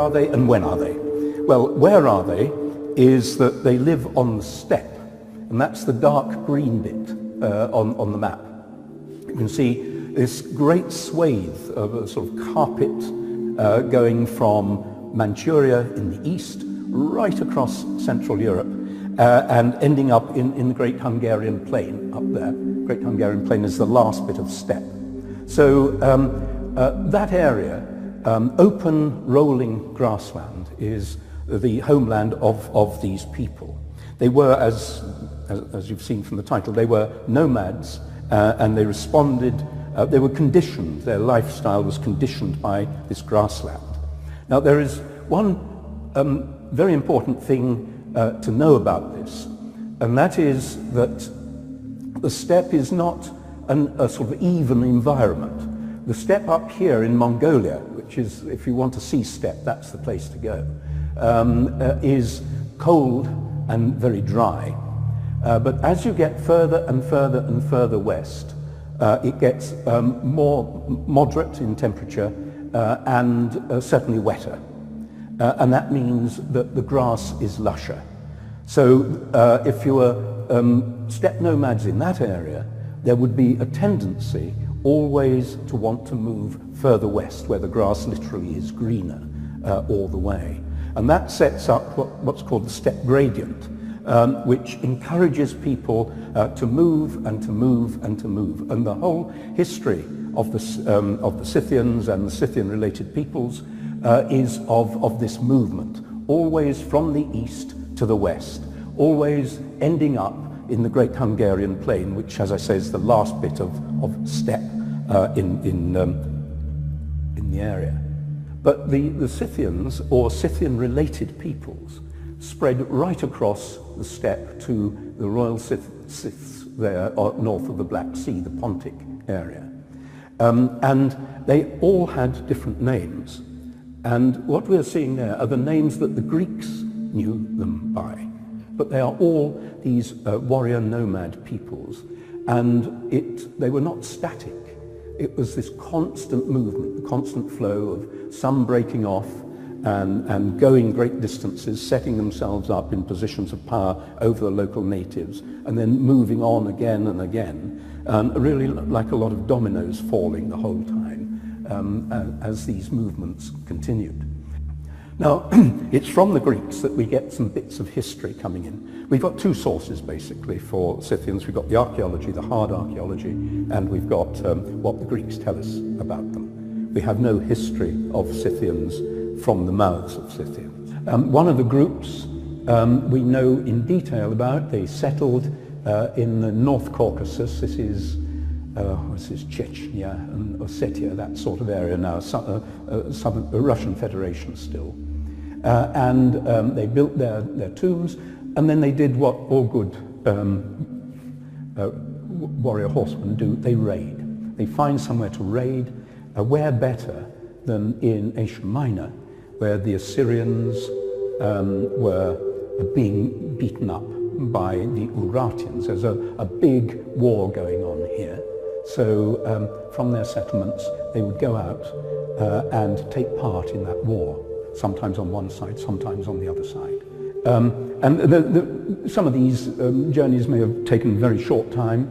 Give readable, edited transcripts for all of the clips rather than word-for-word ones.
are they and when are they? Well, where are they is that they live on the steppe, and that's the dark green bit on the map. You can see this great swathe of a sort of carpet going from Manchuria in the east right across Central Europe and ending up in the Great Hungarian Plain up there. Great Hungarian Plain is the last bit of steppe. So that area, open rolling grassland, is the homeland of these people. They were, as you've seen from the title, they were nomads and they responded, they were conditioned, their lifestyle was conditioned by this grassland. Now there is one very important thing to know about this, and that is that the steppe is not a sort of even environment. The steppe up here in Mongolia, which is, if you want to see steppe, that's the place to go, is cold and very dry. But as you get further and further and further west, it gets more moderate in temperature and certainly wetter. And that means that the grass is lusher. So if you were steppe nomads in that area, there would be a tendency always to want to move further west, where the grass literally is greener all the way. And that sets up what's called the steppe gradient, which encourages people to move and to move and to move. And the whole history of the Scythians and the Scythian-related peoples is of this movement, always from the east to the west, always ending up in the Great Hungarian Plain, which, as I say, is the last bit of steppe in the area. But the Scythians, or Scythian-related peoples, spread right across the steppe to the Royal Scyths there north of the Black Sea, the Pontic area. And they all had different names. And what we're seeing there are the names that the Greeks knew them by. But they are all these warrior nomad peoples. And they were not static. It was this constant movement, the constant flow of some breaking off and going great distances, setting themselves up in positions of power over the local natives, and then moving on again and again, really like a lot of dominoes falling the whole time as these movements continued. Now, it's from the Greeks that we get some bits of history coming in. We've got two sources, basically, for Scythians. We've got the archaeology, the hard archaeology, and we've got what the Greeks tell us about them. We have no history of Scythians from the mouths of Scythians. One of the groups we know in detail about. They settled in the North Caucasus. This is Chechnya and Ossetia, that sort of area now, southern Russian Federation still. And they built their tombs, and then they did what all good warrior horsemen do: they raid. They find somewhere to raid. Where better than in Asia Minor, where the Assyrians were being beaten up by the Urartians. There's a big war going on here. So from their settlements, they would go out and take part in that war, sometimes on one side, sometimes on the other side. And some of these journeys may have taken a very short time.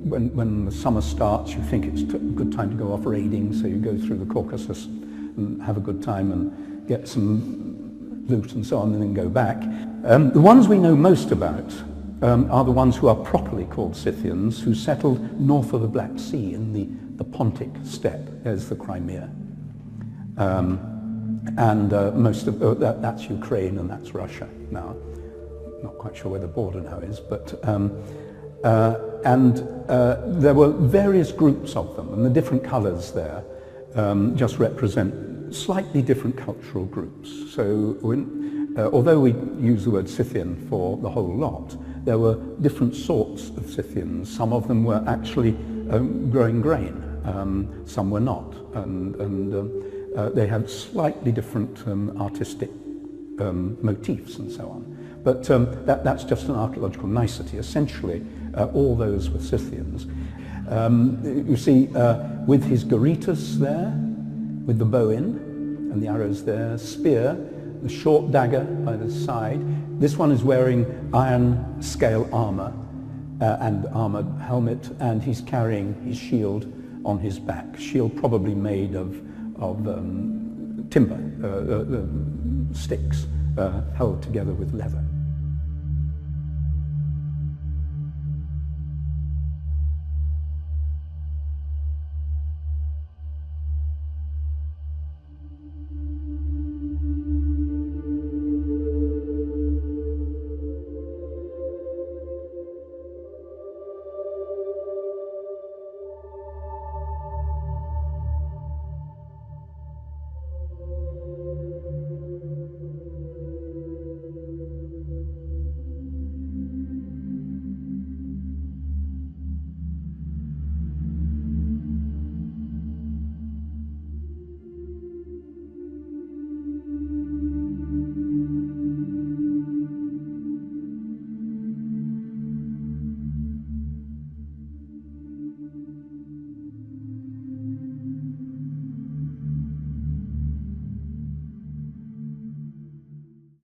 When the summer starts, you think it's a good time to go off raiding, so you go through the Caucasus and have a good time and get some loot and so on, and then go back. The ones we know most about are the ones who are properly called Scythians, who settled north of the Black Sea in the Pontic steppe. There's the Crimea. And most of that's Ukraine and that's Russia now. Not quite sure where the border now is, but there were various groups of them, and the different colours there just represent slightly different cultural groups. So although we use the word Scythian for the whole lot, there were different sorts of Scythians. Some of them were actually growing grain, some were not, and they had slightly different artistic motifs and so on. But that's just an archaeological nicety. Essentially, all those were Scythians. You see, with his Garitas there, with the bow in, and the arrows there, spear, the short dagger by the side. This one is wearing iron scale armour and armoured helmet, and he's carrying his shield on his back. Shield probably made of timber, sticks, held together with leather.